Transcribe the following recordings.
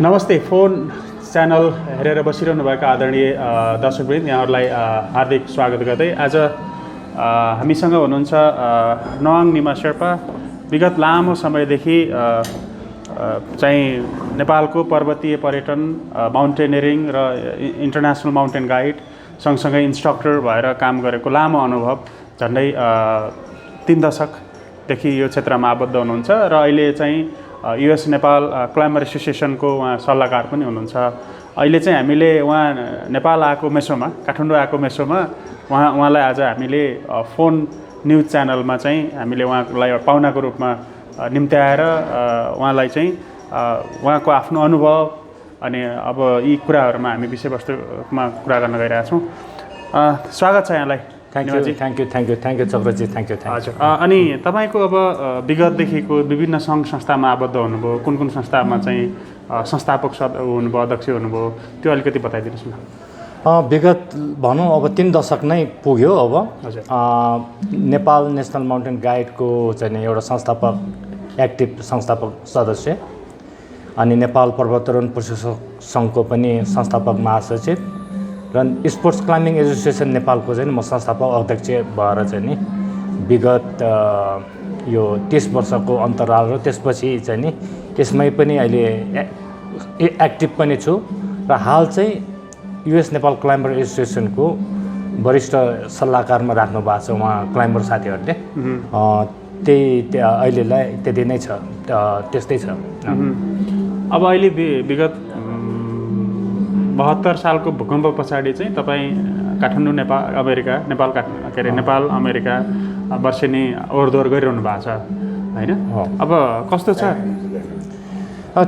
नमस्ते। Phone channel हेरेर बसिरहनुभएका आदरणीय दर्शकवृन्द, यहाँहरूलाई हार्दिक स्वागत गर्दै आज हामीसँग हुनुहुन्छ नवाङ निमा शेर्पा। विगत लामो समयदेखि चाहिँ नेपालको पर्वतीय पर्यटन, माउन्टेनियरिङ र इन्टरनेसनल माउन्टेन गाइड सँगसँगै इन्स्ट्रक्टर भएर काम गरेको लामो अनुभव, झन्डै 3 दशकदेखि यो क्षेत्रमा आबद्ध हुनुहुन्छ र अहिले चाहिँ युएस नेपाल क्लाइम्बर एसोसिएसनको उहाँ सल्लाहकार पनि हुनुहुन्छ। अहिले चाहिँ हामीले उहाँ नेपाल आएको मेसोमा, काठमाडौँ आएको मेसोमा उहाँलाई आज हामीले फोन न्युज च्यानलमा चाहिँ हामीले उहाँलाई पाहुनाको रूपमा निम्त्याएर उहाँलाई चाहिँ उहाँको आफ्नो अनुभव अनि अब यी कुराहरूमा हामी विषयवस्तुमा कुरा गर्न गइरहेका छौँ। स्वागत छ यहाँलाई। Thank you Chakra ji, thank you. हजुर, अनि तपाईँको अब विगतदेखिको विभिन्न सङ्घ संस्थामा आबद्ध हुनुभयो, कुन कुन संस्थामा चाहिँ संस्थापक हुनुभयो, अध्यक्ष हुनुभयो, त्यो अलिकति बताइदिनुहोस् न। विगत भनौँ अब 3 दशक नै पुग्यो। अब हजुर, नेपाल नेसनल माउन्टेन गाइडको चाहिँ एउटा संस्थापक, एक्टिभ संस्थापक सदस्य, अनि नेपाल पर्वतारोहण प्रशिक्षक सङ्घको पनि संस्थापक महासचिव र स्पोर्ट्स क्लाइम्बिङ एसोसिएसन नेपालको चाहिँ म संस्थापक अध्यक्ष भएर चाहिँ नि विगत यो 30 वर्षको अन्तराल र त्यसपछि चाहिँ नि यसमै पनि अहिले एक्टिभ पनि छु र हाल चाहिँ युएस नेपाल क्लाइम्बर एसोसिएसनको वरिष्ठ सल्लाहकारमा राख्नु भएको छ उहाँ क्लाइम्बर साथीहरूले। त्यही अहिलेलाई त्यति नै छ, त्यस्तै छ। अब अहिले विगत 72 सालको भूकम्प पछाडि चाहिँ तपाईँ काठमाडौँ नेपाल अमेरिका वर्षेनी ओहोरदोहोर गरिरहनु भएको छ होइन? अब कस्तो छ?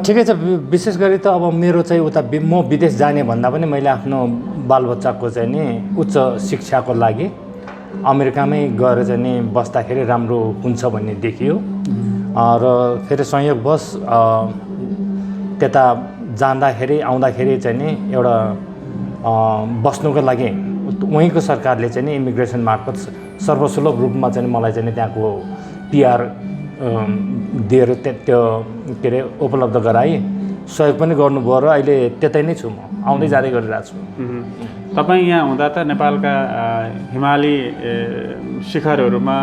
ठिकै छ। विशेष गरी त अब मेरो चाहिँ उता म विदेश जाने भन्दा पनि मैले आफ्नो बालबच्चाको चाहिँ नि उच्च शिक्षाको लागि अमेरिकामै गएर चाहिँ नि बस्दाखेरि राम्रो हुन्छ भन्ने देखियो र फेरि संयोगवश त्यता जाँदाखेरि आउँदाखेरि चाहिँ नि एउटा बस्नुको लागि वहीँको सरकारले चाहिँ नि इमिग्रेसन मार्फत सर्वसुलभ रूपमा चाहिँ मलाई चाहिँ त्यहाँको पिआर दिएर त्यो के अरे उपलब्ध गराए, सहयोग पनि गर्नुभयो र अहिले त्यतै नै छु, म आउँदै जाँदै गरिरहेको छु। तपाईँ यहाँ हुँदा त नेपालका हिमाली शिखरहरूमा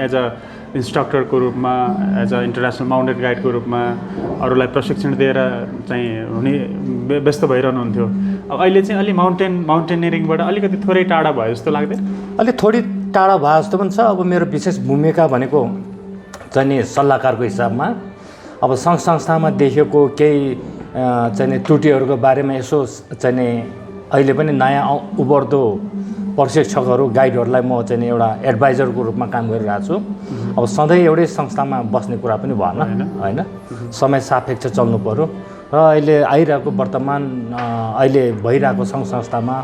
एज अ इन्स्ट्रक्टरको रूपमा, एज अ इन्टरनेसनल माउन्टेन गाइडको रूपमा अरूलाई प्रशिक्षण दिएर चाहिँ हुने व्यस्त भइरहनुहुन्थ्यो। अब अहिले चाहिँ अलि माउन्टेनियरिङबाट अलिकति थोरै टाढा भयो जस्तो लाग्दैन? अलिक थोरै टाढा भयो जस्तो पनि छ। अब मेरो विशेष भूमिका भनेको चाहिँ नि सल्लाहकारको हिसाबमा अब सङ्घ संस्थामा देखेको केही चाहिँ नि त्रुटिहरूको बारेमा यसो चाहिँ नि अहिले पनि नयाँ उभर्दो प्रशिक्षकहरू, गाइडहरूलाई म चाहिँ एउटा एडभाइजरको रूपमा काम गरिरहेको छु। अब सधैँ एउटै संस्थामा बस्ने कुरा पनि भएन होइन, समय सापेक्ष चल्नु पऱ्यो र अहिले आइरहेको वर्तमान अहिले भइरहेको सङ्घ संस्थामा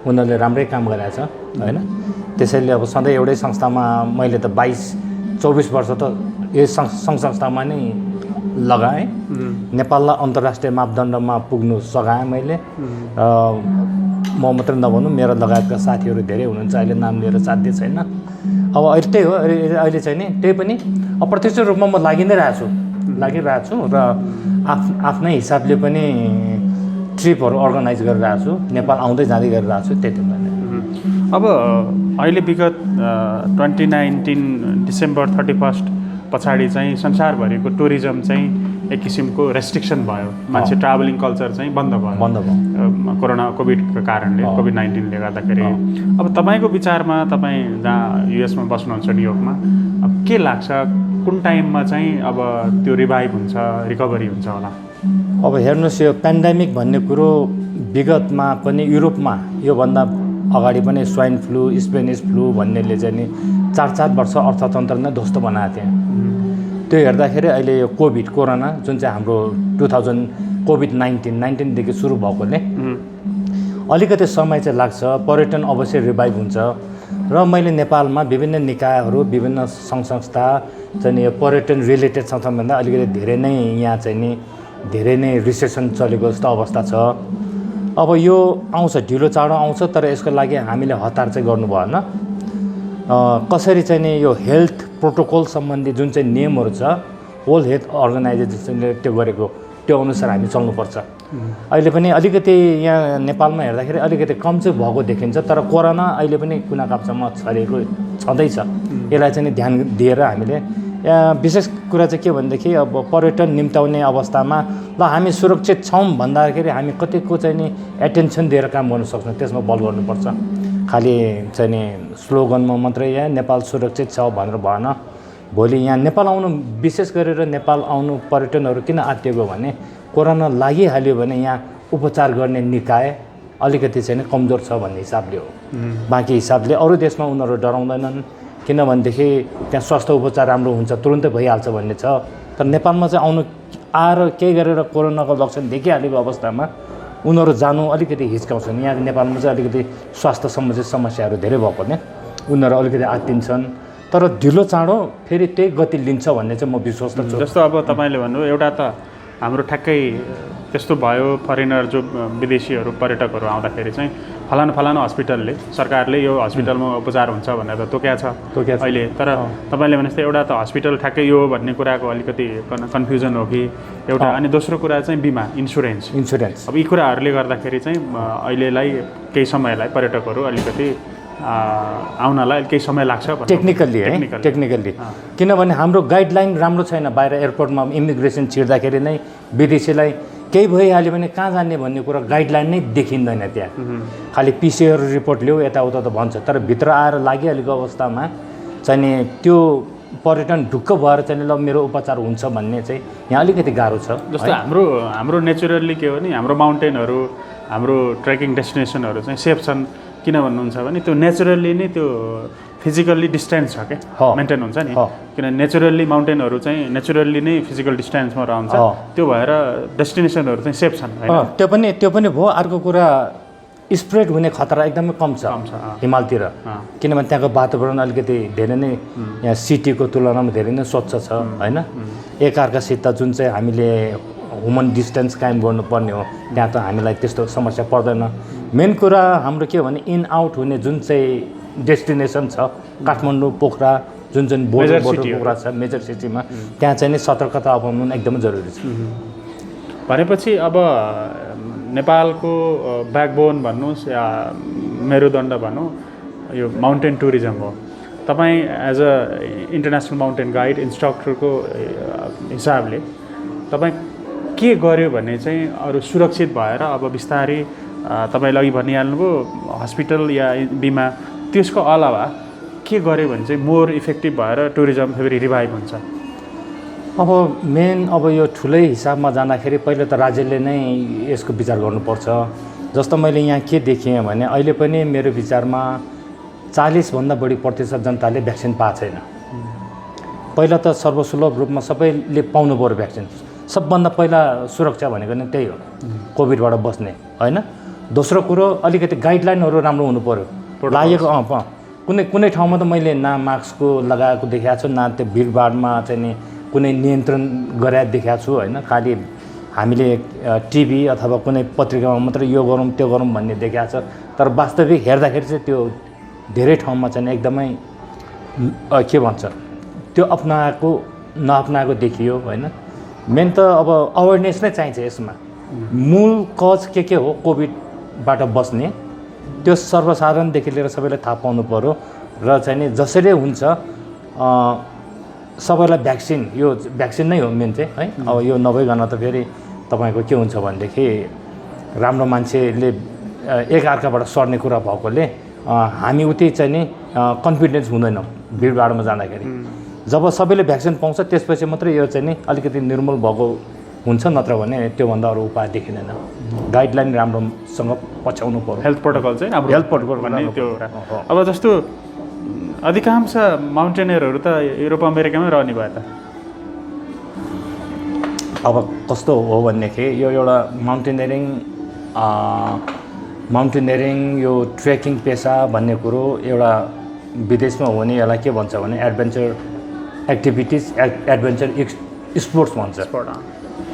उनीहरूले राम्रै काम गरिरहेछ होइन। त्यसैले अब सधैँ एउटै संस्थामा मैले त 22-24 वर्ष त यही सङ्घ संस्थामा नै लगाएँ। नेपाललाई अन्तर्राष्ट्रिय मापदण्डमा पुग्नु सघाएँ मैले। म मात्रै नभनौँ, मेरो लगायतका साथीहरू धेरै हुनुहुन्छ, अहिले नाम लिएर साध्य छैन। अब अहिले त्यही हो, अहिले चाहिँ नि त्यही पनि अप्रत्यक्ष रूपमा म लागिरहेको छु र आफ्नै हिसाबले पनि ट्रिपहरू अर्गनाइज गरिरहेको छु, नेपाल आउँदै जाँदै गरिरहेको छु। त्यति पनि अब अहिले विगत 2019 डिसेम्बर 31 पछाडि चाहिँ संसारभरिको टुरिज्म चाहिँ एक किसिमको रेस्ट्रिक्सन भयो, मान्छे ट्राभलिङ कल्चर चाहिँ बन्द भयो कोभिडको कारणले, कोभिड-19ले गर्दाखेरि। अब तपाईँको विचारमा, तपाईँ जहाँ युएसमा बस्नुहुन्छ, न्युयोर्कमा, अब के लाग्छ कुन टाइममा चाहिँ अब त्यो रिभाइभ हुन्छ, रिकभरी हुन्छ होला? अब हेर्नुहोस्, यो पेन्डेमिक भन्ने कुरो विगतमा पनि युरोपमा योभन्दा अगाडि पनि स्वाइन फ्लू, स्पेनिस फ्लू भन्नेले चाहिँ नि 4 वर्ष अर्थतन्त्र नै ध्वस्त बनाएको थियो। त्यो हेर्दाखेरि अहिले यो कोरोना जुन चाहिँ हाम्रो कोभिड-19देखि सुरु भएकोले अलिकति समय चाहिँ लाग्छ। पर्यटन अवश्य रिभाइभ हुन्छ र मैले नेपालमा विभिन्न निकायहरू, विभिन्न सङ्घ संस्था चाहिँ यो पर्यटन रिलेटेड संस्थाभन्दा अलिकति धेरै नै यहाँ चाहिँ नि धेरै नै रिसेसन चलेको जस्तो अवस्था छ। अब यो आउँछ, ढिलो चाँडो आउँछ, तर यसको लागि हामीले हतार चाहिँ गर्नु भएन। कसरी चाहिँ नि यो हेल्थ प्रोटोकल सम्बन्धी जुन चाहिँ नियमहरू छ, वर्ल्ड हेल्थ अर्गनाइजेसनले त्यो गरेको त्यो अनुसार हामी चल्नुपर्छ। अहिले पनि अलिकति यहाँ नेपालमा हेर्दाखेरि अलिकति कम चाहिँ भएको देखिन्छ, तर कोरोना अहिले पनि कुना काप्चामा छरिएको छँदैछ। यसलाई चाहिँ ध्यान दिएर हामीले विशेष कुरा चाहिँ के भनेदेखि अब पर्यटन निम्त्याउने अवस्थामा ल हामी सुरक्षित छौँ भन्दाखेरि हामी कतिको चाहिँ नि एटेन्सन दिएर काम गर्न सक्छौँ, त्यसमा बल गर्नुपर्छ। खालि चाहिँ नि स्लोगनमा मात्रै यहाँ नेपाल सुरक्षित छ भनेर भएन। भोलि यहाँ नेपाल आउनु, विशेष गरेर नेपाल आउनु पर्यटनहरू किन आत्तिएको भने कोरोना लागिहाल्यो भने यहाँ उपचार गर्ने निकाय अलिकति चाहिँ कमजोर छ भन्ने हिसाबले हो। बाँकी हिसाबले अरू देशमा उनीहरू डराउँदैनन्, किनभनेदेखि त्यहाँ स्वास्थ्य उपचार राम्रो हुन्छ, तुरुन्तै भइहाल्छ भन्ने छ। तर नेपालमा चाहिँ आउनु आएर केही गरेर कोरोनाको लक्षण देखिहालेको अवस्थामा उनीहरू जानु अलिकति हिचकाउँछन्। यहाँ नेपालमा चाहिँ अलिकति स्वास्थ्य सम्बन्धी समस्याहरू धेरै भएकोले उनीहरू अलिकति आत्तिन्छन्, तर ढिलो चाँडो फेरि त्यही गति लिन्छ भन्ने चाहिँ म विश्वास छु। जस्तो अब तपाईँले भन्नुभयो एउटा त हाम्रो ठ्याक्कै त्यस्तो भयो, फरेनर जो विदेशीहरू पर्यटकहरू आउँदाखेरि चाहिँ फलानु हस्पिटलले सरकारले यो हस्पिटलमा उपचार हुन्छ भनेर त तोक्या छ अहिले। तर तपाईँले भने जस्तै एउटा त हस्पिटल ठ्याक्कै यो भन्ने कुराको अलिकति कन्फ्युजन हो कि एउटा, अनि दोस्रो कुरा चाहिँ बिमा इन्सुरेन्स। अब यी कुराहरूले गर्दाखेरि चाहिँ अहिलेलाई केही समयलाई पर्यटकहरू अलिकति आउनलाई केही समय लाग्छ टेक्निकल्ली किनभने हाम्रो गाइडलाइन राम्रो छैन। बाहिर एयरपोर्टमा इमिग्रेसन छिर्दाखेरि नै विदेशीलाई केही भइहाल्यो भने कहाँ जाने भन्ने कुरा गाइडलाइन नै देखिँदैन। त्यहाँ खालि पिसिआर रिपोर्ट ल्याऊ यताउता त भन्छ, तर भित्र आएर लागिहालेको अवस्थामा चाहिँ नि त्यो पर्यटन ढुक्क भएर चाहिँ ल मेरो उपचार हुन्छ भन्ने चाहिँ यहाँ अलिकति गाह्रो छ। जस्तो हाम्रो नेचुरल्ली के हो नि, हाम्रो माउन्टेनहरू, हाम्रो ट्रेकिङ डेस्टिनेसनहरू चाहिँ सेफ छन्। किन भन्नुहुन्छ भने त्यो नेचुरल्ली नै त्यो फिजिकल्ली डिस्टेन्स छ क्या, मेन्टेन हुन्छ नि। किन नेचुरल्ली माउन्टेनहरू चाहिँ नेचुरल्ली नै फिजिकल डिस्टेन्समा रहन्छ, त्यो भएर डेस्टिनेसनहरू चाहिँ सेफ छन्। त्यो पनि भयो। अर्को कुरा स्प्रेड हुने खतरा एकदमै कम छ हिमालतिर, किनभने त्यहाँको वातावरण अलिकति धेरै नै यहाँ सिटीको तुलनामा धेरै नै स्वच्छ छ होइन। एकअर्कासित जुन चाहिँ हामीले ह्युमन डिस्टेन्स कायम गर्नुपर्ने हो त्यहाँ त हामीलाई त्यस्तो समस्या पर्दैन। मेन कुरा हाम्रो के हो भने इन आउट हुने जुन चाहिँ डेस्टिनेसन छ काठमाडौँ पोखरा, जुन चाहिँ बोर्डर पोखरा छ मेजर सिटीमा, त्यहाँ चाहिँ नि सतर्कता अपाउनु एकदमै जरुरी छ। भनेपछि अब नेपालको ब्याकबोन भन्नुहोस् या मेरुदण्ड भनौँ यो माउन्टेन टुरिज्म हो। तपाईँ as a international mountain guide इन्स्ट्रक्टरको हिसाबले तपाईँ के गर्यो भने चाहिँ अरू सुरक्षित भएर अब बिस्तारै तपाईँले अघि भनिहाल्नुभयो हस्पिटल या बिमा, त्यसको अलावा के गर्यो भने चाहिँ मोर इफेक्टिभ भएर टुरिज्म फेरि रिभाइभ हुन्छ? अब मेन अब यो ठुलै हिसाबमा जाँदाखेरि पहिला त राज्यले नै यसको विचार गर्नुपर्छ। जस्तो मैले यहाँ के देखेँ भने अहिले पनि मेरो विचारमा 40भन्दा बढी प्रतिशत जनताले भ्याक्सिन पाएको छैन। पहिला त सर्वसुलभ रूपमा सबैले पाउनु पर्यो भ्याक्सिन। सबभन्दा पहिला सुरक्षा भनेको नै त्यही हो, कोभिडबाट बस्ने होइन। दोस्रो कुरो अलिकति गाइडलाइनहरू राम्रो हुनु पर्यो लागेको। कुनै ठाउँमा त मैले न मास्कको लगाएको देखाएको छु, न त्यो भिडभाडमा चाहिँ नि कुनै नियन्त्रण गराएर देखाएको छु होइन। खालि हामीले टिभी अथवा कुनै पत्रिकामा मात्रै यो गरौँ त्यो गरौँ भन्ने देखाएको छ, तर वास्तविक हेर्दाखेरि चाहिँ त्यो धेरै ठाउँमा चाहिँ एकदमै के भन्छ त्यो अप्नाएको नअप्नाएको देखियो होइन। मेन त अब अवेरनेस नै चाहिन्छ यसमा। मूल कज के हो कोभिडबाट बस्ने, त्यो सर्वसाधारणदेखि लिएर सबैलाई थाहा पाउनु पऱ्यो र चाहिँ नि जसरी हुन्छ सबैलाई भ्याक्सिन, यो भ्याक्सिन नै हो मेन चाहिँ है। अब यो नभइकन त फेरि तपाईँको के हुन्छ भनेदेखि राम्रो मान्छेले एकअर्काबाट सर्ने कुरा भएकोले हामी उति चाहिँ नि कन्फिडेन्स हुँदैनौँ भिडभाडमा जाँदाखेरि। जब सबैले भ्याक्सिन पाउँछ त्यसपछि मात्रै यो चाहिँ नि अलिकति निर्मूल भएको हुन्छ, नत्र भने त्योभन्दा अरू उपाय देखिँदैन। गाइडलाइन राम्रोसँग पछ्याउनु पर्यो, हेल्थ प्रोटोकल चाहिँ हेल्थ प्रोटोकल भन्ने त्यो। अब जस्तो अधिकांश माउन्टेनियरहरू त युरोप अमेरिकामै रहने भयो त। अब कस्तो हो भनेदेखि यो एउटा माउन्टेनियरिङ यो ट्रेकिङ पेसा भन्ने कुरो एउटा विदेशमा हुने यसलाई के भन्छ भने एडभेन्चर एक्टिभिटिज, एडभेन्चर स्पोर्ट्स भन्छ।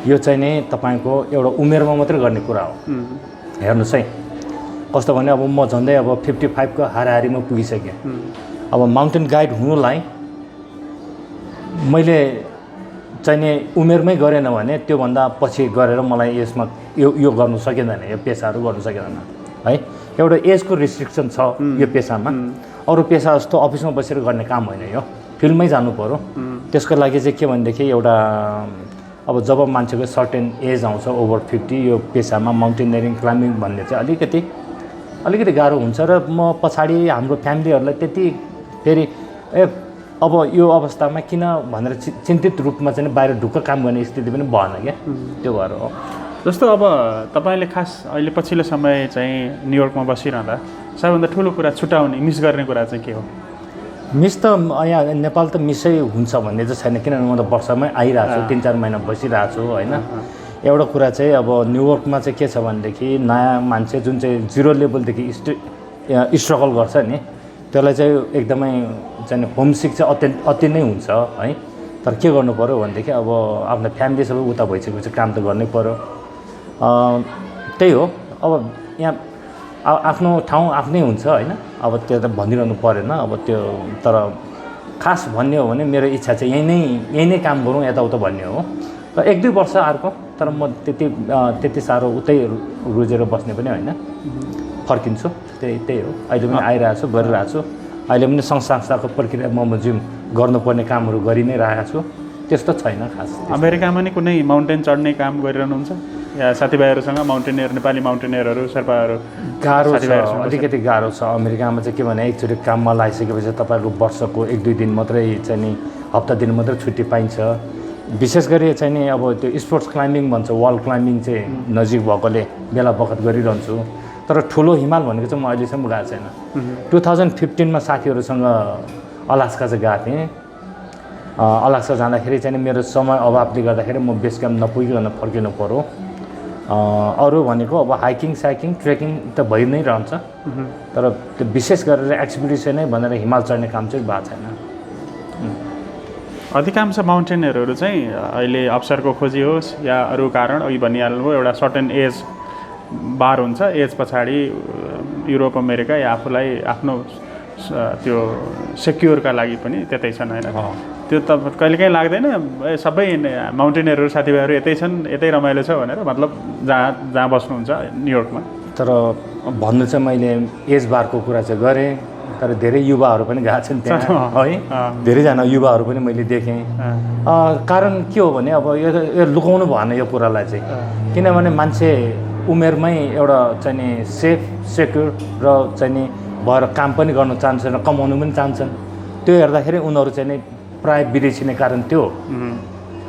यो चाहिँ नि तपाईँको एउटा उमेरमा मात्रै गर्ने कुरा हो। हेर्नुहोस् है कस्तो भने अब म झन्डै अब 55को हाराहारीमा पुगिसकेँ। अब माउन्टेन गाइड हुनुलाई मैले चाहिँ नि उमेरमै गरेन भने त्योभन्दा पछि गरेर मलाई यसमा यो गर्नु सकिँदैन, यो पेसाहरू गर्नु सकिँदैन है। एउटा एजको रिस्ट्रिक्सन छ यो पेसामा। अरू पेसा जस्तो अफिसमा बसेर गर्ने काम होइन यो, फिल्डमै जानु पऱ्यो। त्यसको लागि चाहिँ के भनेदेखि एउटा अब जब मान्छेको सर्टेन एज आउँछ ओभर 50 यो पेसामा माउन्टेनियरिङ क्लाइम्बिङ भन्ने चाहिँ अलिकति गाह्रो हुन्छ। र म पछाडि हाम्रो फ्यामिलीहरूलाई त्यति फेरि अब यो अवस्थामा किन भनेर चिन्तित रूपमा चाहिँ बाहिर ढुक्क काम गर्ने स्थिति पनि भएन क्या, त्यो भएर हो। जस्तो अब तपाईँले खास अहिले पछिल्लो समय चाहिँ न्युयोर्कमा बसिरहँदा सबैभन्दा ठुलो कुरा छुट्याउने मिस गर्ने कुरा चाहिँ के हो? मिस त यहाँ नेपाल त मिसै हुन्छ भन्ने चाहिँ छैन, किनभने म त वर्षमै आइरहेको छु, 3-4 महिना बसिरहेको छु होइन। एउटा कुरा चाहिँ अब न्युयोर्कमा चाहिँ के छ भनेदेखि नयाँ मान्छे जुन चाहिँ जिरो लेभलदेखि स्ट्रगल गर्छ नि, त्यसलाई चाहिँ एकदमै चाहिँ होमसिक चाहिँ अति नै हुन्छ है। तर के गर्नु पऱ्यो भनेदेखि अब आफ्नो फ्यामिली सबै उता भइसकेपछि काम त गर्नै पऱ्यो। त्यही हो, अब यहाँ आफ्नो ठाउँ आफ्नै हुन्छ होइन। अब त्यो त भनिरहनु परेन अब त्यो, तर खास भन्ने हो भने मेरो इच्छा चाहिँ यहीँ नै काम गरौँ यताउता भन्ने हो। र 1-2 वर्ष अर्को, तर म त्यति साह्रो उतै रुजेर बस्ने पनि होइन, फर्किन्छु। त्यही हो, अहिले पनि आइरहेको छु, गरिरहेको छु। अहिले पनि संस्थाको प्रक्रियामा म जिम गर्नुपर्ने कामहरू गरि नै रहेको छु, त्यस्तो छैन खास। अमेरिकामा नि कुनै माउन्टेन चढ्ने काम गरिरहनुहुन्छ या साथीभाइहरूसँग माउन्टेनियर, नेपाली माउन्टेनियरहरू, शेर्पाहरू? गाह्रो छ, अलिकति गाह्रो छ अमेरिकामा चाहिँ। के भने एकचोटि काममा लगाइसकेपछि तपाईँको वर्षको 1-2 दिन मात्रै चाहिँ नि, हप्ता दिन मात्रै छुट्टी पाइन्छ। विशेष गरी चाहिँ नि अब त्यो स्पोर्ट्स क्लाइम्बिङ भन्छ, वाल क्लाइम्बिङ चाहिँ नजिक भएकोले बेला बखत गरिरहन्छु। तर ठुलो हिमाल भनेको चाहिँ म अहिलेसम्म गएको छैन। 2015 मा साथीहरूसँग अलास्का चाहिँ गएको थिएँ। अलास्का जाँदाखेरि चाहिँ मेरो समय अभावले गर्दाखेरि म बेस क्याम्प नपुगिकन फर्किनु पऱ्यो। अरू भनेको अब हाइकिङ साइकिङ ट्रेकिङ त भइ नै रहन्छ, तर त्यो विशेष गरेर एक्सपिडिसनै भनेर हिमाल चढ्ने काम चाहिँ भएको छैन। अधिकांश माउन्टेनियरहरू चाहिँ अहिले अवसरको खोजी होस् या अरू कारण, अघि भनिहाल्नुभयो एउटा सर्टेन एज बार हुन्छ, एज पछाडि युरोप अमेरिका या आफूलाई आफ्नो त्यो सेक्युरका लागि पनि त्यतै छन् होइन। त्यो त कहिलेकाहीँ लाग्दैन सबै माउन्टेनियरहरू साथीभाइहरू यतै छन्, यतै रमाइलो छ भनेर, मतलब जहाँ बस्नुहुन्छ न्युयोर्कमा? तर भन्नु चाहिँ मैले एज बारको कुरा चाहिँ गरेँ, तर धेरै युवाहरू पनि गएको छन् त्यहाँ है। धेरैजना युवाहरू पनि मैले देखेँ। कारण के हो भने अब यो लुकाउनु भएन यो कुरालाई चाहिँ, किनभने मान्छे उमेरमै एउटा चाहिँ नि सेफ सेक्युर र चाहिँ नि भएर काम पनि गर्न चाहन्छन् र कमाउनु पनि चाहन्छन्। त्यो हेर्दाखेरि उनीहरू चाहिँ नि प्रायः बिर्सिने कारण त्यो।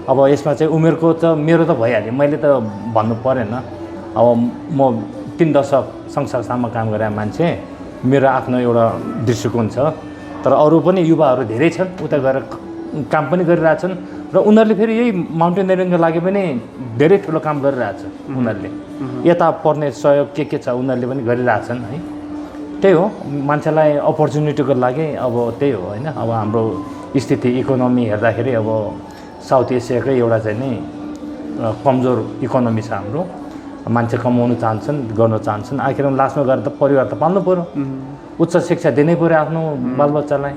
अब यसमा चाहिँ उमेरको त मेरो त भइहाल्यो, मैले त भन्नु परेन। अब म 3 दशक संस्थामा काम गरेर मान्छे, मेरो आफ्नो एउटा दृष्टिकोण छ। तर अरू पनि युवाहरू धेरै छन्, उता गएर काम पनि गरिरहेछन् र उनीहरूले फेरि यही माउन्टेनियरिङको लागि पनि धेरै ठुलो काम गरिरहेछ। उनीहरूले यता पर्ने सहयोग के छ उनीहरूले पनि गरिरहेछन् है। त्यही हो, मान्छेलाई अपर्च्युनिटीको लागि अब त्यही हो होइन। अब हाम्रो स्थिति इकोनोमी हेर्दाखेरि अब साउथ एसियाकै एउटा चाहिँ नि कमजोर इकोनोमी छ हाम्रो। मान्छे कमाउनु चाहन्छन्, गर्न चाहन्छन्, आखिरमा लास्टमा गएर त परिवार त पाल्नु पऱ्यो, उच्च शिक्षा दिनै पऱ्यो आफ्नो बालबच्चालाई।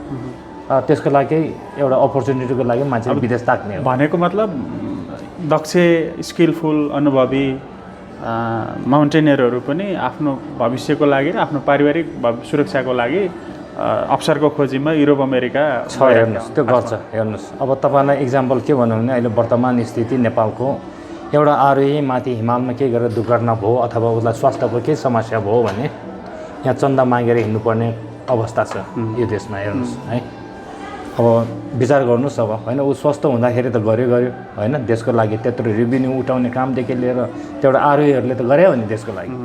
त्यसको लागि एउटा अपर्च्युनिटीको लागि मान्छे विदेश ताक्ने हो। भनेको मतलब दक्ष स्किलफुल अनुभवी माउन्टेनियरहरू पनि आफ्नो भविष्यको लागि र आफ्नो पारिवारिक सुरक्षाको लागि अवसरको खोजीमा युरोप अमेरिका छ। हेर्नुहोस् त्यो गर्छ। हेर्नुहोस् अब तपाईँलाई इक्जाम्पल के भनौँ भने अहिले वर्तमान स्थिति नेपालको एउटा आरोही माथि हिमालमा केही गरेर दुर्घटना भयो अथवा उसलाई स्वास्थ्यको केही समस्या भयो भने यहाँ चन्दा मागेर हिँड्नुपर्ने अवस्था छ यो देशमा। हेर्नुहोस् है, अब विचार गर्नुहोस् अब होइन, ऊ स्वस्थ हुँदाखेरि त गर्यो होइन, देशको लागि त्यत्रो रेभिन्यू उठाउने कामदेखि लिएर त्यो एउटा आरोहीहरूले त गरे हो नि देशको लागि।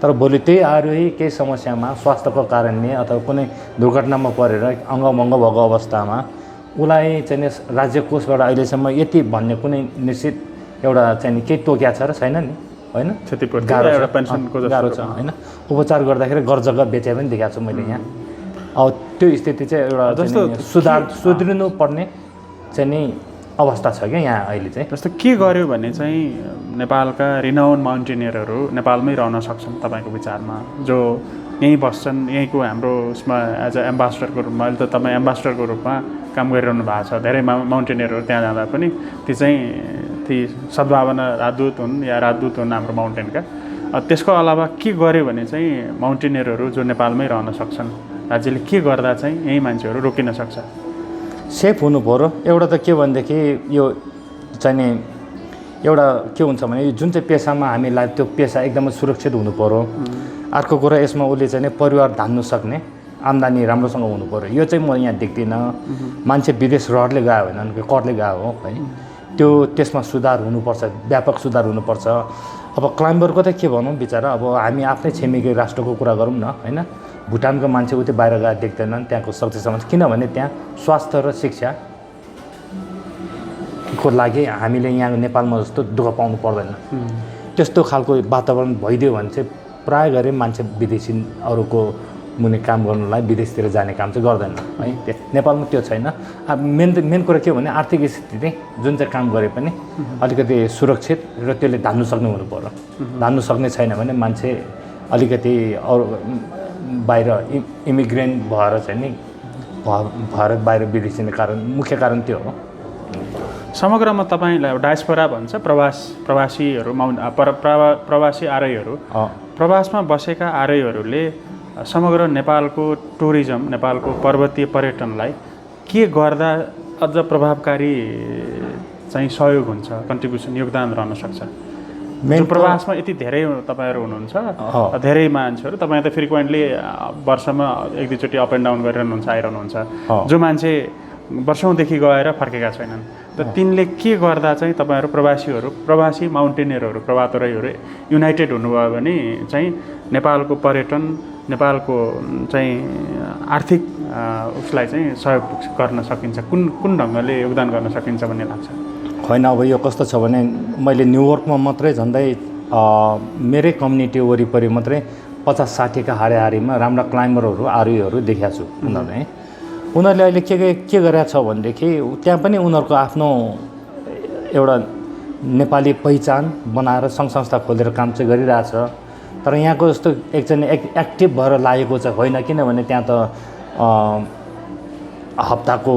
तर भोलि त्यही आरोही केही समस्यामा स्वास्थ्यको कारणले अथवा कुनै दुर्घटनामा परेर अङ्गभङ्ग भएको अवस्थामा उसलाई चाहिँ राज्य कोषबाट अहिलेसम्म यति भन्ने कुनै निश्चित एउटा चाहिँ केही तोकिया छ र छैन नि होइन। गाह्रो छ होइन। उपचार गर्दाखेरि घर जग्गा बेचे पनि देखाएको छु मैले यहाँ। अब त्यो स्थिति चाहिँ एउटा जस्तो सुध्रिनु पर्ने चाहिँ नि अवस्था छ क्या यहाँ अहिले चाहिँ। जस्तो के गर्यो भने चाहिँ नेपालका रिनाउन माउन्टेनियरहरू नेपालमै रहन सक्छन् तपाईँको विचारमा, जो यहीँ बस्छन्, यहीँको हाम्रो उसमा एज अ एम्बासडरको रूपमा? अहिले त तपाईँ एम्बासडरको रूपमा काम गरिरहनु भएको छ। धेरै माउन्टेनियरहरू त्यहाँ जाँदा पनि ती सद्भावना राजदूत हुन् या राजदूत हुन् हाम्रो माउन्टेनका। त्यसको अलावा के गर्यो भने चाहिँ माउन्टेनियरहरू जो नेपालमै रहन सक्छन्, राज्यले के गर्दा चाहिँ यही मान्छेहरू रोकिन सक्छ? सेफ हुनु पऱ्यो। एउटा त के भनेदेखि यो चाहिँ नि एउटा के हुन्छ भने जुन चाहिँ पेसामा हामीलाई त्यो पेसा एकदमै सुरक्षित हुनु पऱ्यो। अर्को कुरा यसमा उसले चाहिँ नि परिवार धान्नु सक्ने आम्दानी राम्रोसँग हुनु पऱ्यो। यो चाहिँ म यहाँ देख्दिनँ। मान्छे विदेश रहरले गयो होइन, करले गयो हो है, त्यो त्यसमा सुधार हुनुपर्छ, व्यापक सुधार हुनुपर्छ। अब क्लाइम्बरको त के भनौँ बिचरा, अब हामी आफ्नै छिमेकी राष्ट्रको कुरा गरौँ न होइन। भुटानको मान्छे उतै बाहिर गएर देख्दैनन् त्यहाँको शक्ति समाज, किनभने त्यहाँ स्वास्थ्य र शिक्षाको लागि हामीले यहाँ नेपालमा जस्तो दुःख पाउनु पर्दैन। त्यस्तो खालको वातावरण भइदियो भने चाहिँ प्राय गरी मान्छे विदेशी अरूको मुनि काम गर्नलाई विदेशतिर जाने काम चाहिँ गर्दैन है। नेपालमा त्यो छैन। मेन कुरा के हो भने आर्थिक स्थिति जुन चाहिँ काम गरे पनि अलिकति सुरक्षित र त्यसले धान्नु सक्ने हुनु पर्यो। धान्नु सक्ने छैन भने मान्छे अलिकति अरू बाहिर इमिग्रेन्ट भएर चाहिँ नि भारत बाहिर विदेशिने कारण मुख्य कारण त्यो हो। समग्रमा तपाईँलाई डायस्पोरा भन्छ, प्रवासीहरू प्रवासी आर्यहरू, प्रवासमा बसेका आर्यहरूले समग्र नेपालको टुरिज्म, नेपालको पर्वतीय पर्यटनलाई के गर्दा अझ प्रभावकारी चाहिँ सहयोग हुन्छ, कन्ट्रिब्युसन, योगदान रहन सक्छ? मेन प्रवासमा यति धेरै तपाईँहरू हुनुहुन्छ, धेरै मान्छेहरू, तपाईँ त फ्रिक्वेन्टली वर्षमा एक दुईचोटि अप एन्ड डाउन गरिरहनुहुन्छ, आइरहनुहुन्छ, जो मान्छे वर्षौँदेखि गएर फर्केका छैनन्। त तिनले के गर्दा चाहिँ तपाईँहरू प्रवासी माउन्टेनियरहरू, प्रवातरैहरू युनाइटेड हुनुभयो भने चाहिँ नेपालको पर्यटन, नेपालको चाहिँ आर्थिक उसलाई चाहिँ सहयोग गर्न सकिन्छ? कुन ढङ्गले योगदान गर्न सकिन्छ भन्ने लाग्छ? होइन, अब यो कस्तो छ भने मैले न्युयोर्कमा मात्रै झन्डै मेरै कम्युनिटी वरिपरि मात्रै 50-60 का हारीमा राम्रा क्लाइम्बरहरू आरोहीहरू देखाएको छु। उनीहरूले अहिले के गरेको छ भनेदेखि त्यहाँ पनि उनीहरूको आफ्नो एउटा नेपाली पहिचान बनाएर सङ्घ संस्था खोलेर काम चाहिँ गरिरहेछ। तर यहाँको जस्तो एकजना एक्टिभ भएर लागेको चाहिँ होइन, किनभने त्यहाँ त हप्ताको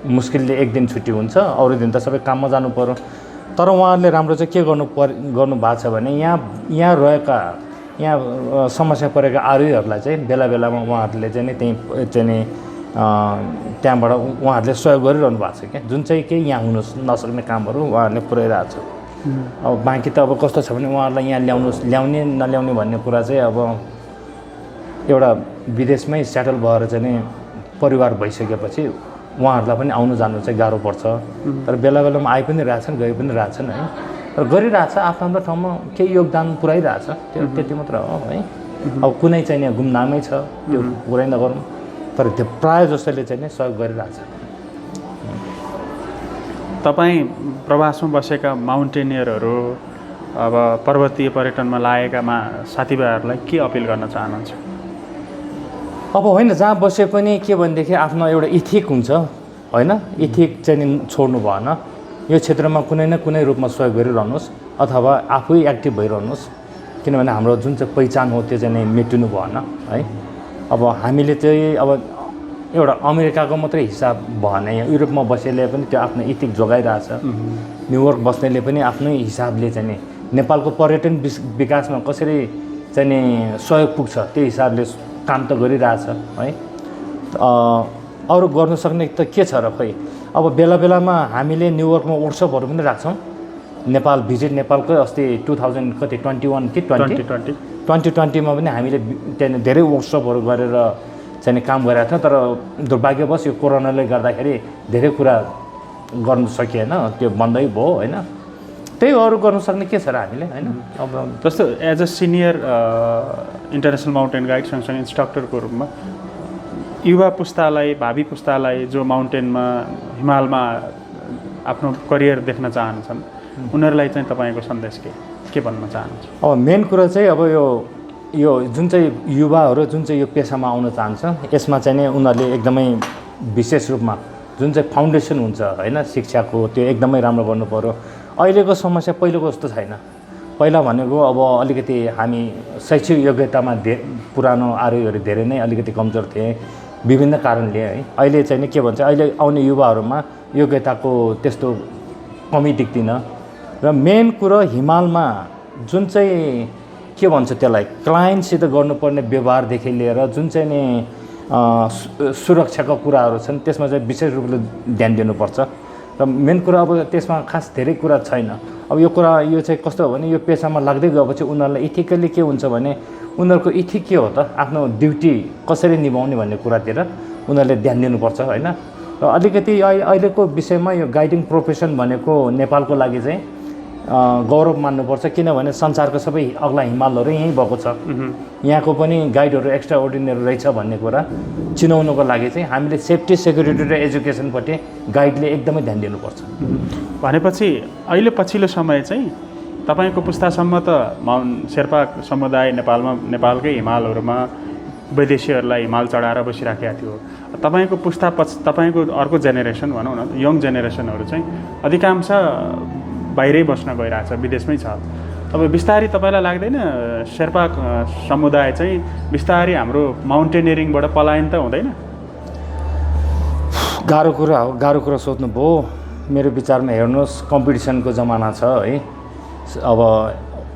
मुस्किलले एक दिन छुट्टी हुन्छ, अरू दिन त सबै काममा जानु पर्यो। तर उहाँहरूले राम्रो चाहिँ के गर्नु भएको छ भने यहाँ रहेका समस्या परेका आरोहीहरूलाई चाहिँ बेला बेलामा उहाँहरूले चाहिँ नि त्यहीँ चाहिँ नि त्यहाँबाट उहाँहरूले सहयोग गरिरहनु भएको छ क्या, जुन चाहिँ केही यहाँ हुन नसक्ने कामहरू उहाँहरूले पुऱ्याइरहेको छ। अब बाँकी त अब कस्तो छ भने उहाँहरूलाई यहाँ ल्याउने नल्याउने भन्ने कुरा चाहिँ अब एउटा विदेशमै सेटल भएर चाहिँ नि परिवार भइसकेपछि उहाँहरूलाई पनि आउनु जानु चाहिँ गाह्रो पर्छ। तर बेला बेलामा आइ पनि रहेछन्, गइ पनि रहेछन् है। तर गरिरहेछ, आफ्नो आफ्नो ठाउँमा केही योगदान पुऱ्याइरहेछ, त्यो त्यति मात्र हो है। अब कुनै चाहिँ यहाँ गुमनामै छ, त्यो पुरै नगरौँ, तर त्यो प्रायः जस्तोले चाहिँ सहयोग गरिरहेछ। तपाईँ प्रवासमा बसेका माउन्टेनियरहरू, अब पर्वतीय पर्यटनमा लागेका साथीभाइहरूलाई के अपिल गर्न चाहनुहुन्छ? अब होइन, जहाँ बसे पनि के भनेदेखि आफ्नो एउटा इथिक हुन्छ होइन, इथिक चाहिँ नि छोड्नु भएन। यो क्षेत्रमा कुनै न कुनै रूपमा सहयोग गरिरहनुहोस् अथवा आफै एक्टिभ भइरहनुहोस्, किनभने हाम्रो जुन चाहिँ पहिचान हो त्यो चाहिँ मेटिनु भएन है। अब हामीले चाहिँ अब एउटा अमेरिकाको मात्रै हिसाब भएन, यहाँ युरोपमा बसेले पनि त्यो आफ्नो इथिक जोगाइरहेछ। न्युयोर्क बस्नेले पनि आफ्नै हिसाबले चाहिँ नि नेपालको पर्यटन विकासमा कसरी चाहिँ नि सहयोग पुग्छ त्यो हिसाबले काम त गरिरहेछ है। अरू गर्न सक्ने त के छ र खोइ। अब बेला बेलामा हामीले न्युयोर्कमा वर्कसपहरू पनि राख्छौँ। नेपाल भिजिट नेपालकै अस्ति 2021 कि 2020मा पनि हामीले त्यहाँ धेरै वर्कसपहरू गरेर चाहिँ काम गरेका थियौँ। तर दुर्भाग्यवश यो कोरोनाले गर्दाखेरि धेरै कुरा गर्नु सकिएन, त्यो बन्दै भयो होइन। त्यही अरू गर्न सक्ने के छ र हामीले होइन। अब जस्तो as a senior international mountain guide सँगसँगै इन्स्ट्रक्टरको रूपमा युवा पुस्तालाई, भावी पुस्तालाई जो माउन्टेनमा, हिमालमा आफ्नो करियर देख्न चाहन्छन्, उनीहरूलाई चाहिँ तपाईँको सन्देश के भन्न चाहनुहुन्छ? अब मेन कुरा चाहिँ अब यो जुन चाहिँ युवाहरू जुन चाहिँ यो पेसामा आउन चाहन्छ, यसमा चाहिँ नि उनीहरूले एकदमै विशेष रूपमा जुन चाहिँ फाउन्डेसन हुन्छ होइन शिक्षाको त्यो एकदमै राम्रो गर्नु पर्यो। अहिलेको समस्या पहिलेको जस्तो छैन। पहिला भनेको अब अलिकति हामी शैक्षिक योग्यतामा पुरानो आरोहहरू धेरै नै अलिकति कमजोर थिए विभिन्न कारणले है। अहिले चाहिँ नि के भन्छ, अहिले आउने युवाहरूमा योग्यताको त्यस्तो कमी देख्दिन। र मेन कुरो हिमालमा जुन चाहिँ के भन्छ त्यसलाई क्लाइन्टसित गर्नुपर्ने व्यवहारदेखि लिएर जुन चाहिँ नि सुरक्षाका कुराहरू छन् त्यसमा चाहिँ विशेष रूपले ध्यान दिनुपर्छ। र मेन कुरा अब त्यसमा खास धेरै कुरा छैन। अब यो कुरा यो चाहिँ कस्तो हो भने यो पेसामा लाग्दै गएपछि उनीहरूलाई इथिकली के हुन्छ भने उनीहरूको इथिक के हो त, आफ्नो ड्युटी कसरी निभाउने भन्ने कुरातिर उनीहरूले ध्यान दिनुपर्छ होइन। र अलिकति अहिलेको विषयमा यो गाइडिङ प्रोफेसन भनेको नेपालको लागि चाहिँ गौरव मान्नुपर्छ, किनभने संसारको सबै अग्ला हिमालहरू यहीँ भएको छ। यहाँको पनि गाइडहरू एक्स्ट्रा अर्डिनरी रहेछ भन्ने कुरा चिनाउनुको लागि चाहिँ हामीले सेफ्टी, सेक्युरिटी र एजुकेसनपट्टि गाइडले एकदमै ध्यान दिनुपर्छ। भनेपछि अहिले पछिल्लो समय चाहिँ तपाईँको पुस्तासम्म त शेर्पा समुदाय नेपालकै हिमालहरूमा विदेशीहरूलाई हिमाल चढाएर बसिराखेका थियो। तपाईँको पुस्ता तपाईँको अर्को जेनेरेसन भनौँ न, यङ जेनेरेसनहरू चाहिँ अधिकांश बाहिरै बस्न गइरहेछ, विदेशमै छ। अब बिस्तारै तपाईँलाई लाग्दैन शेर्पा समुदाय चाहिँ बिस्तारै हाम्रो माउन्टेनियरिङबाट पलायन त हुँदैन? गाह्रो कुरा हो, गाह्रो कुरा सोध्नुभयो। मेरो विचारमा हेर्नुहोस्, कम्पिटिसनको जमाना छ है। अब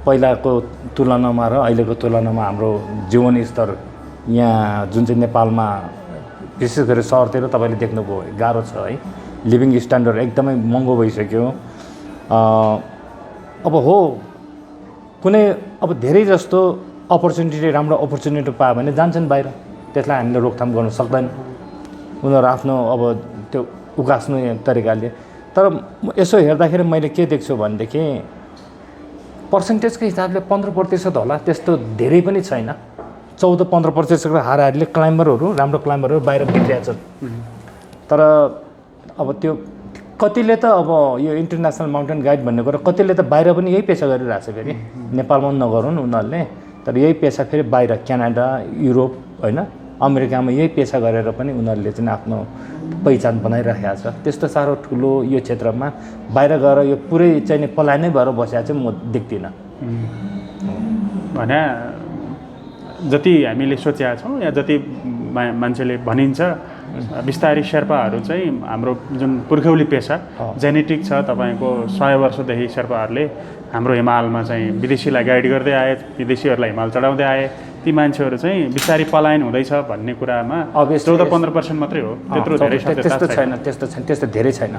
पहिलाको तुलनामा र अहिलेको तुलनामा हाम्रो जीवन स्तर यहाँ जुन चाहिँ नेपालमा विशेष गरी सहरतिर तपाईँले देख्नुभयो गाह्रो छ है। लिभिङ स्ट्यान्डर्ड एकदमै महँगो भइसक्यो। अब हो कुनै अब धेरै जस्तो अपर्च्युनिटी, राम्रो अपर्च्युनिटी पायो भने जान्छन् बाहिर, त्यसलाई हामीले रोकथाम गर्न सक्दैन। उनीहरू आफ्नो अब त्यो उकास्नु तरिकाले। तर यसो हेर्दाखेरि मैले के देख्छु भनेदेखि पर्सेन्टेजको हिसाबले 15% होला, त्यस्तो धेरै पनि छैन। 14-15% हाराहारीले क्लाइम्बरहरू, राम्रो क्लाइम्बरहरू बाहिर बिग्रिया छन्। तर अब त्यो कतिले त अब यो इन्टरनेसनल माउन्टेन गाइड भन्ने कुरा कतिले त बाहिर पनि यही पेसा गरिरहेछ। फेरि नेपालमा पनि नगरून् उनीहरूले, तर यही पेसा फेरि बाहिर क्यानाडा, युरोप होइन, अमेरिकामा यही पेसा गरेर पनि उनीहरूले चाहिँ आफ्नो पहिचान बनाइरहेको छ। त्यस्तो साह्रो ठुलो यो क्षेत्रमा बाहिर गएर यो पुरै चाहिँ नि पलायनै भएर बसेको चाहिँ म देख्दिनँ। भने जति हामीले सोचेका छौँ या जति मान्छेले भनिन्छ बिस्तारै शेर्पाहरू चाहिँ हाम्रो जुन पुर्खौली पेसा जेनेटिक छ तपाईँको 100 वर्षदेखि शेर्पाहरूले हाम्रो हिमालमा चाहिँ विदेशीलाई गाइड गर्दै आए, विदेशीहरूलाई हिमाल चढाउँदै आए। ती मान्छेहरू चाहिँ बिस्तारै पलायन हुँदैछ भन्ने कुरामा 14-15% मात्रै हो, त्यत्रो धेरै त्यस्तो छैन, त्यस्तो धेरै छैन।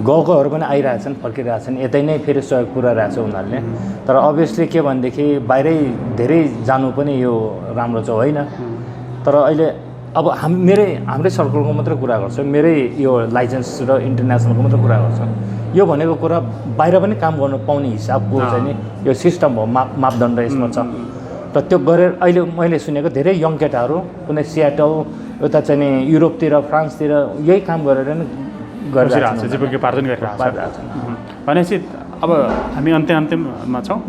गएकोहरू पनि आइरहेछन्, फर्किरहेछन्, यतै नै फेरि सहयोग पुऱ्याइरहेछ उनीहरूले। तर अभियसली के भनेदेखि बाहिरै धेरै जानु पनि यो राम्रो चाहिँ होइन। तर अहिले अब हाम्रै सर्कलको मात्रै कुरा गर्छु, मेरै यो लाइसेन्स र इन्टरनेसनलको मात्रै कुरा गर्छु। यो भनेको कुरा बाहिर पनि काम गर्नु पाउने हिसाबको चाहिँ नि यो सिस्टम हो, मापदण्ड यसमा छ। र त्यो गरेर अहिले मैले सुनेको धेरै यङ केटाहरू कुनै सियाटल उता चाहिँ नि युरोपतिर, फ्रान्सतिर यही काम गरेर नै गरिरहेको छ, जीविकोपार्जन गरिरहेको छ। भनेपछि अब हामी अन्तिममा छौँ।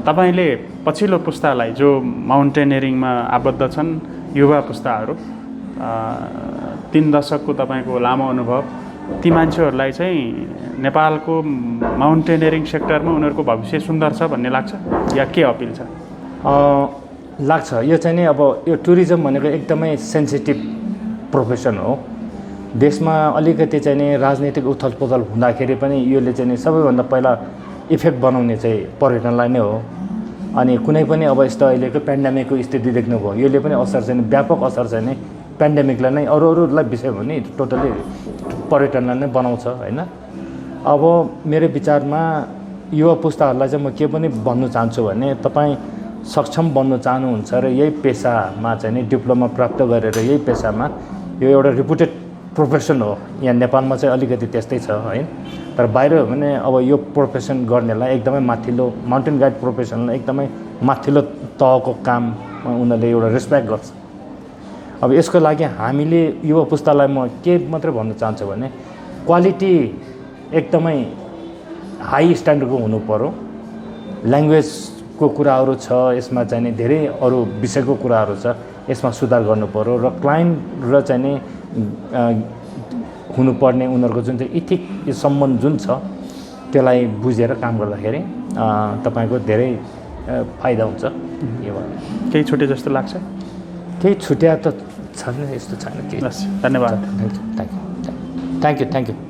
तपाईँले पछिल्लो पुस्तालाई जो माउन्टेनियरिङमा आबद्ध छन्, युवा पुस्ताहरू, 3 दशकको तपाईँको लामो अनुभव, ती मान्छेहरूलाई चाहिँ नेपालको माउन्टेनियरिङ सेक्टरमा उनीहरूको भविष्य सुन्दर छ भन्ने लाग्छ या के अपिल छ? लाग्छ। यो चाहिँ नि अब यो टुरिज्म भनेको एकदमै सेन्सिटिभ प्रोफेसन हो। देशमा अलिकति चाहिँ नि राजनीतिक उथलपुथल हुँदाखेरि पनि यसले चाहिँ नि सबैभन्दा पहिला इफेक्ट बनाउने चाहिँ पर्यटनलाई नै हो। अनि कुनै पनि अब यस्तो अहिलेको पेन्डेमिकको स्थिति देख्नुभयो, यसले पनि असर चाहिँ व्यापक असर चाहिँ नि पेन्डेमिकलाई नै अरूलाई विषय भने टोटली पर्यटनलाई नै बनाउँछ होइन। अब मेरो विचारमा युवा पुस्ताहरूलाई चाहिँ म के पनि भन्नु चाहन्छु भने तपाईँ सक्षम बन्नु चाहनुहुन्छ र यही पेसामा चाहिँ नि डिप्लोमा प्राप्त गरेर यही पेसामा यो एउटा रिपुटेड प्रोफेसन हो। यहाँ नेपालमा चाहिँ अलिकति त्यस्तै छ है। तर बाहिर हो भने अब यो प्रोफेसन गर्नेलाई एकदमै माथिल्लो माउन्टेन गाइड प्रोफेसनलाई एकदमै माथिल्लो तहको काम उनीहरूले एउटा रेस्पेक्ट गर्छ। अब यसको लागि हामीले युवा पुस्तालाई म के मात्रै भन्न चाहन्छु भने क्वालिटी एकदमै हाई स्ट्यान्डर्डको हुनु पर्यो। ल्याङ्ग्वेजको कुराहरू छ यसमा चाहिँ नि धेरै अरू विषयको कुराहरू छ, यसमा सुधार गर्नु पर्यो। र क्लाइन्ट र चाहिँ नि हुनुपर्ने उनीहरूको जुन चाहिँ इथिक यो सम्बन्ध जुन छ त्यसलाई बुझेर काम गर्दाखेरि तपाईँको धेरै फाइदा हुन्छ यो भएर केही छुटे जस्तो लाग्छ? केही छुट्या त छैन, यस्तो छैन केही। हस्, धन्यवाद। Thank you.